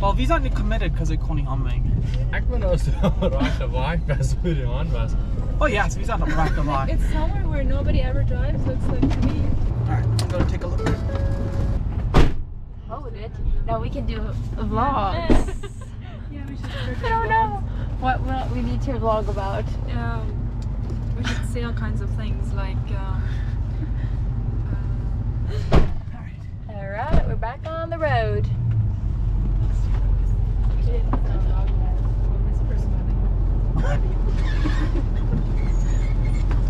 Well, vi er ikke committed, because jeg kun i humming. Men også ret og vej, hvad så det håndvask. Oh yeah, so vi er ret og vej. It's somewhere where nobody ever drives, looks like to me. Alright, I'm gonna take a look. Hold it. Now we can do vlogs. Yeah, we should. I don't know what we need to vlog about. We should say all kinds of things like. All right, we're back on the road.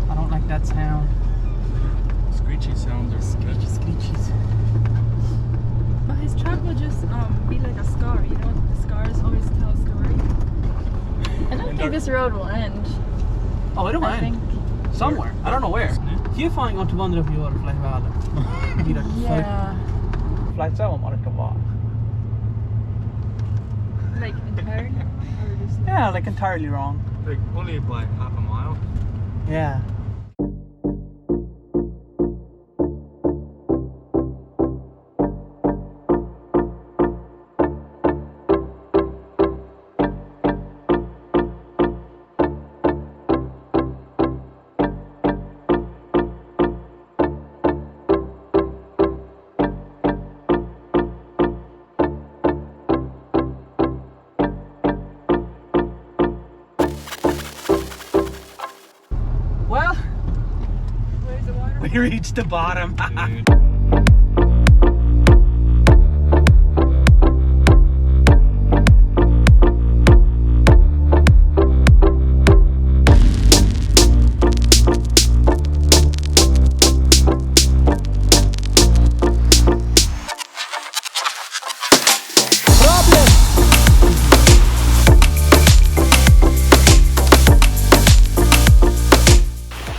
I don't like that sound. Screechy sounds are Screechy, screechies. But his truck will just be like a scar, you know? The scars always tell a story. I don't think this road will end. Oh, it'll I end. think. Somewhere. I don't know where. Hier får jag inte vandra för jag har flytväder. Yeah. Flights out om det var. Like entirely or just like... Yeah, like entirely wrong. like only by half a mile. Yeah. Well, Where's the water? we reached the bottom.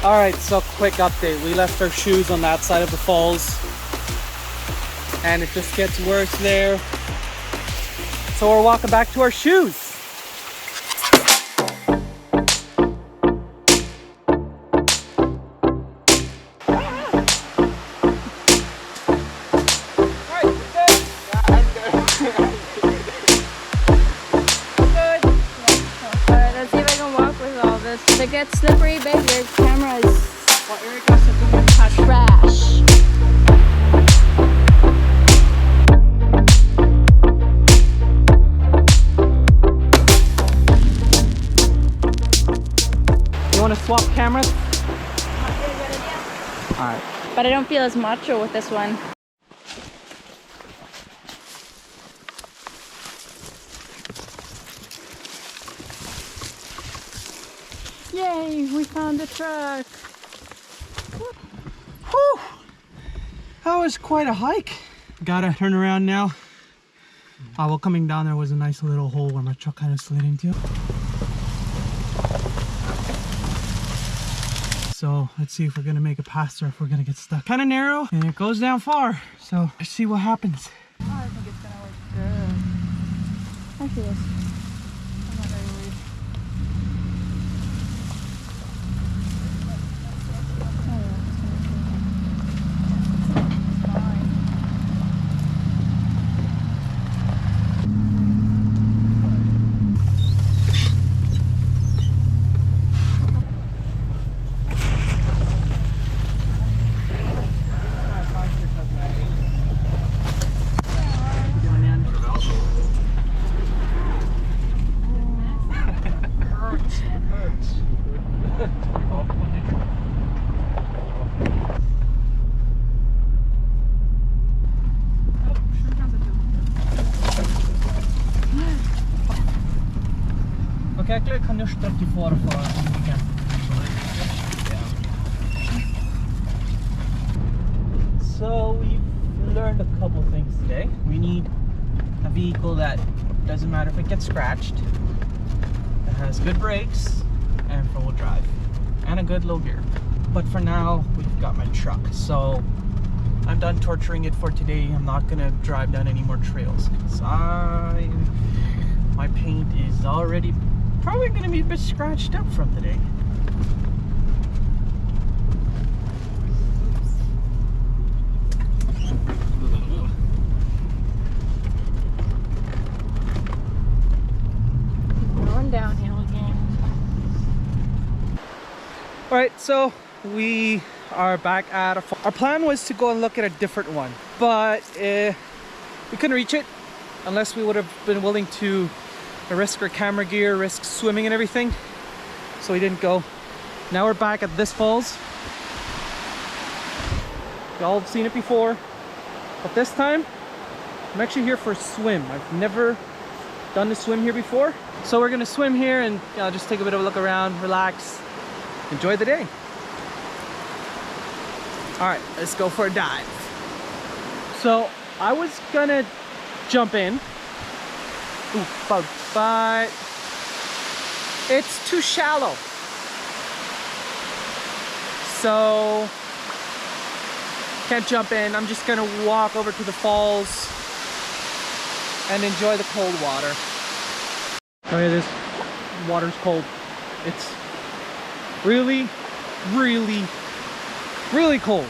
Alright, so quick update. We left our shoes on that side of the falls. And it just gets worse there. So we're walking back to our shoes. Alright, let's see if I can walk with all this. If it gets slippery, babe, your camera is trash. You want to swap cameras? Alright. But I don't feel as macho with this one. Yay, we found the truck. Whew. That was quite a hike. Gotta turn around now. Well, coming down there was a nice little hole where my truck kind of slid into. So let's see if we're gonna make it past or if we're gonna get stuck. Kind of narrow and it goes down far. So let's see what happens. Oh, I think it's gonna work good. I feel this. I'm not very worried. Eigenlijk kan je start die voorvaren. So we've learned a couple things today. We need a vehicle that doesn't matter if it gets scratched, that has good brakes and four-wheel drive, and a good low gear. But for now, we've got my truck, so I'm done torturing it for today. I'm not gonna drive down any more trails because my paint is already probably gonna be a bit scratched up from today. going downhill again. All right, so we are back at our plan was to go and look at a different one, but we couldn't reach it unless we would have been willing to risk our camera gear, risk swimming and everything. So we didn't go. Now we're back at this falls. Y'all have seen it before, but this time I'm actually here for a swim. I've never done the swim here before, so we're gonna swim here and just take a bit of a look around, relax, enjoy the day. All right, let's go for a dive. So I was gonna jump in, but it's too shallow. So can't jump in. I'm just gonna walk over to the falls and enjoy the cold water. Oh yeah, this water's cold. It's really, really, really cold.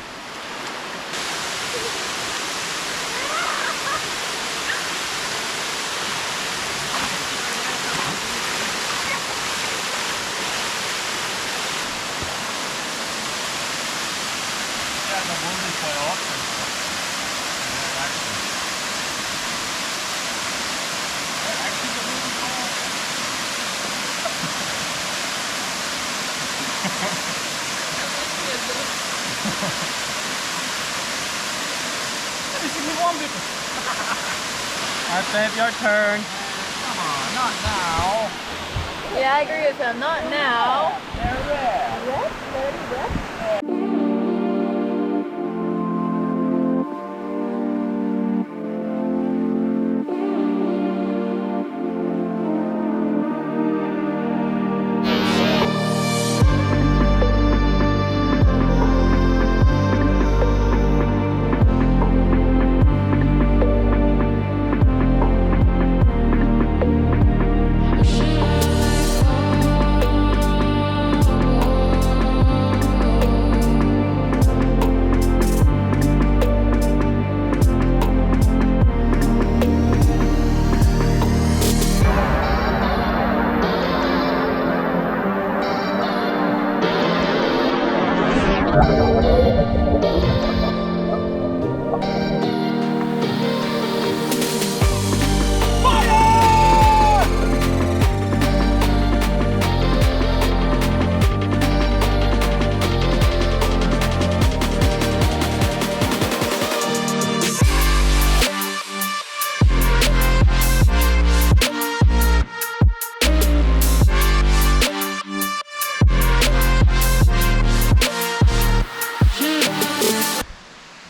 Alright babe, your turn. Come on, not now. Yeah, I agree with him. Not now.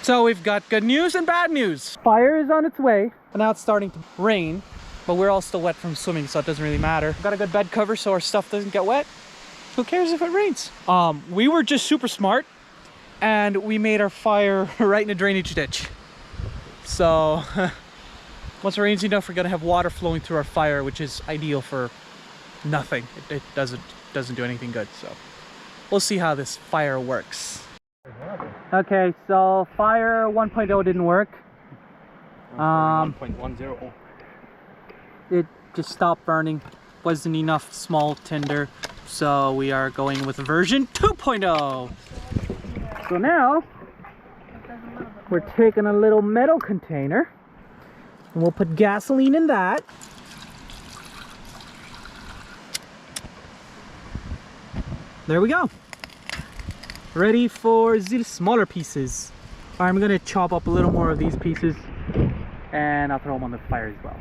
So we've got good news and bad news. Fire is on its way, and now it's starting to rain, but we're all still wet from swimming, so it doesn't really matter. We've got a good bed cover so our stuff doesn't get wet. Who cares if it rains? We were just super smart, and we made our fire right in a drainage ditch. So once it rains enough, we're gonna have water flowing through our fire, which is ideal for nothing. It doesn't do anything good, so we'll see how this fire works. Okay, so fire 1.0 didn't work. 1.10. It just stopped burning. Wasn't enough small tinder, so we are going with version 2.0. So now we're taking a little metal container and we'll put gasoline in that. There we go. Ready for the smaller pieces. All right, I'm gonna chop up a little more of these pieces and I'll throw them on the fire as well.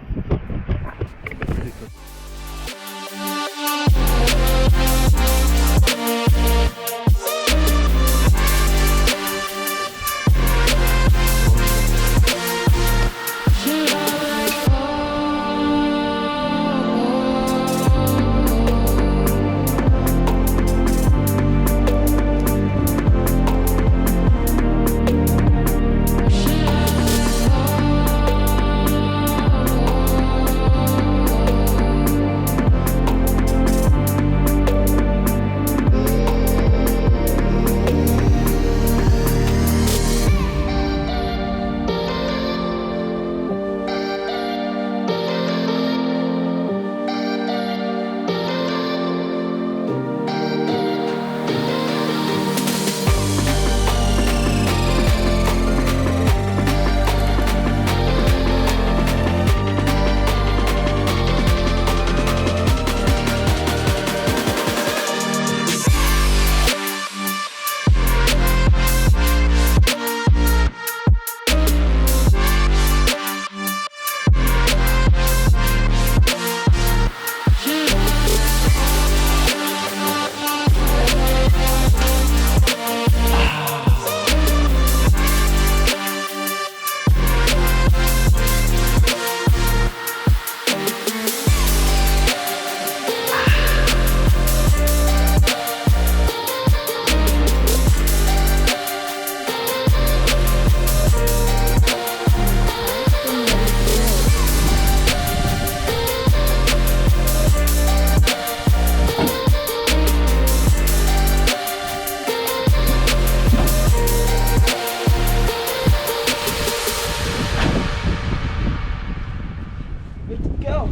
Good to go.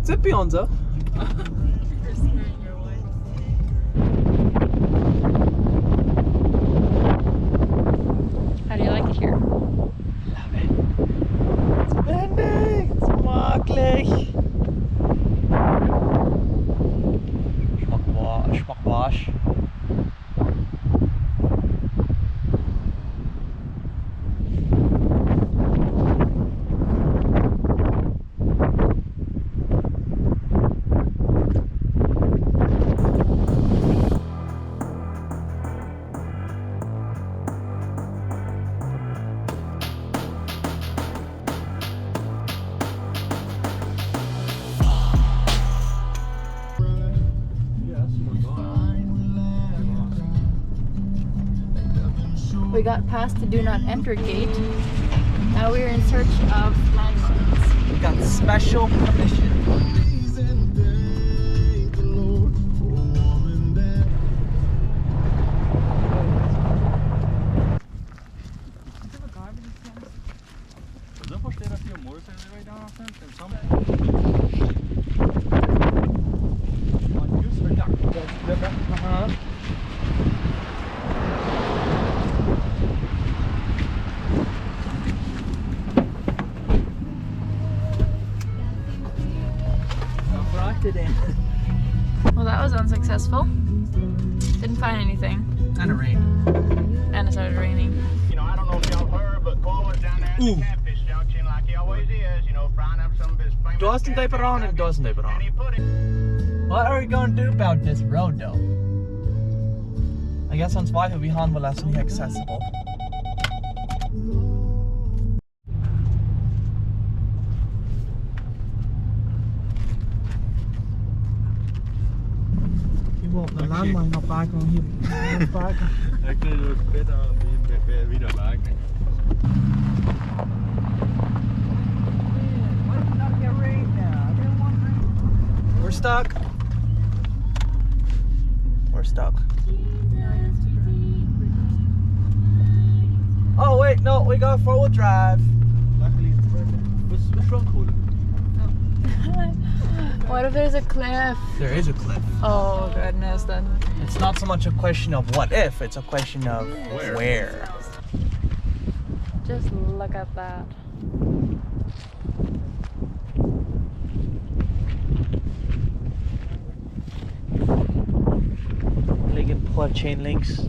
Zippy on so. You're scaring your wife. How do you like it here? Love it. It's windy. It's smakelig. Smakwash. We got past the do not enter gate. Now we're in search of landmines. We got special permission. Well, that was unsuccessful. Didn't find anything. And it rained. And it started raining. You know, I don't know if y'all heard, but Cole was down there at the catfish junction like he always is, you know, frying up some of his famous Doesn't they put on and doesn't they put and on? he put it. What are we going to do about this road though? I guess on Spike we han will less accessible. You won't the landmine not back on him. Back. Actually, it was better being wieder back. We're stuck. We're stuck. Oh wait, no, we got 4-wheel drive. Luckily, it's better. What's wrong, Cole? What if there's a cliff? There is a cliff. Oh goodness, then. It's not so much a question of what if, it's a question of where. Just look at that. They can pull chain links.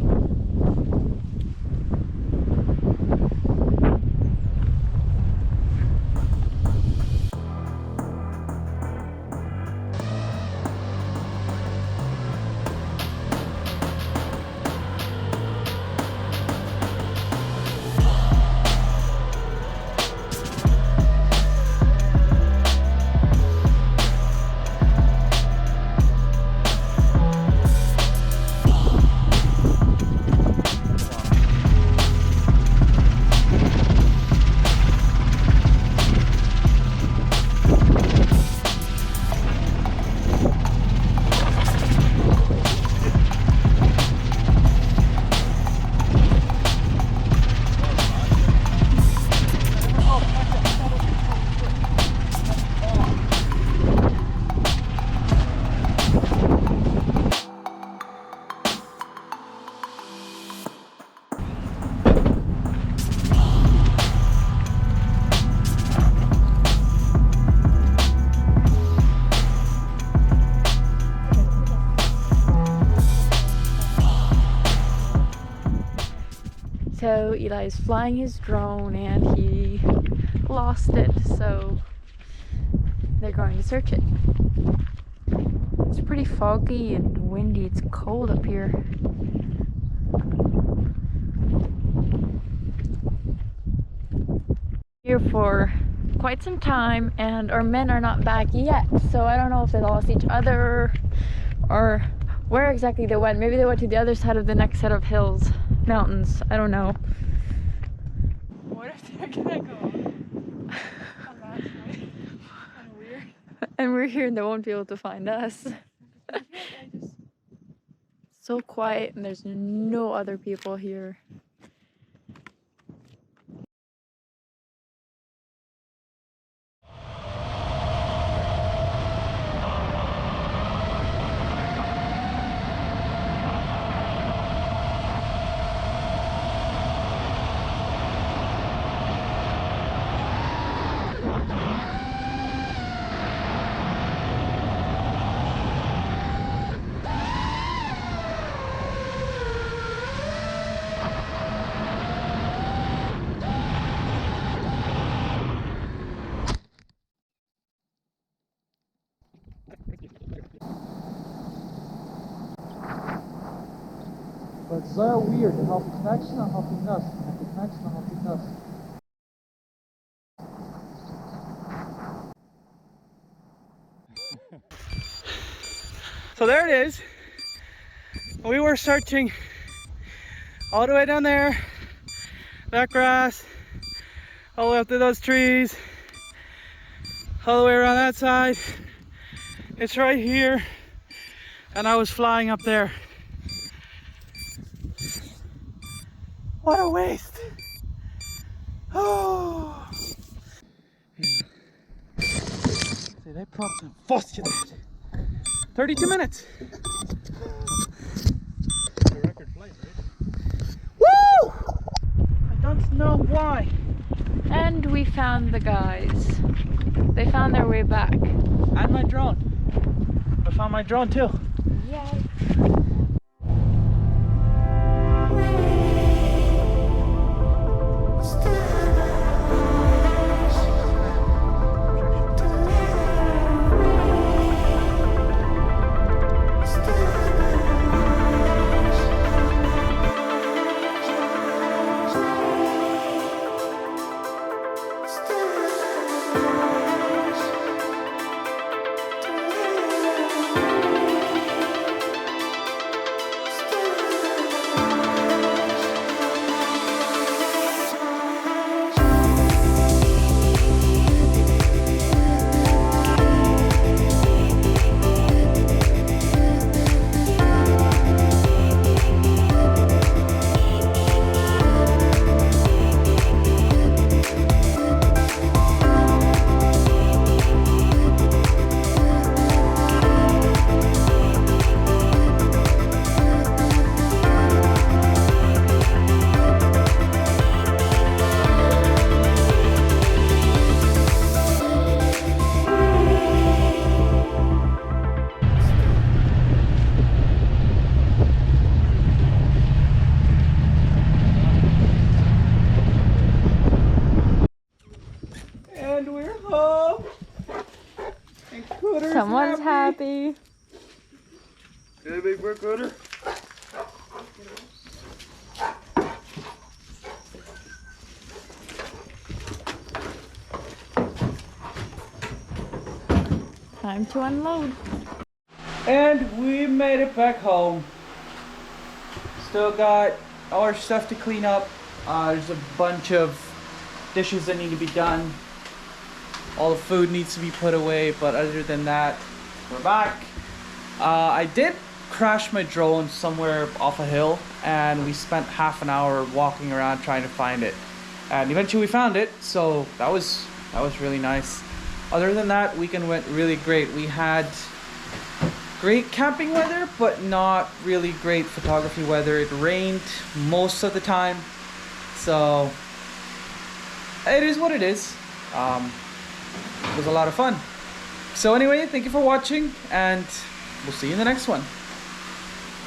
So Eli's flying his drone and he lost it, so they're going to search it. It's pretty foggy and windy, it's cold up here. Here for quite some time and our men are not back yet, so I don't know if they lost each other or where exactly they went. Maybe they went to the other side of the next set of hills, mountains, I don't know. What if they're gonna go on that way? Kind of weird. And we're here and they won't be able to find us. Yeah. So quiet and there's no other people here. But it's so weird. The healthy connection and healthy nuts. Healthy connection and healthy nuts. So there it is. We were searching all the way down there, that grass, all the way up to those trees, all the way around that side. It's right here, and I was flying up there. What a waste! Oh! See, they probably zijn vastgedaan. 32 minutes. The record flight, right? Woo! I don't know why. And we found the guys. They found their way back. And my drone. I found my drone too. Yay. And we're home. And Cooter's Someone's happy. Hey, big bird Cooter. Time to unload. And we made it back home. Still got all our stuff to clean up. There's a bunch of dishes that need to be done. All the food needs to be put away, but other than that, we're back. I did crash my drone somewhere off a hill, and we spent half an hour walking around trying to find it. And eventually we found it, so that was really nice. Other than that, weekend went really great. We had great camping weather, but not really great photography weather. It rained most of the time, so it is what it is. It was a lot of fun. So anyway, thank you for watching, and we'll see you in the next one.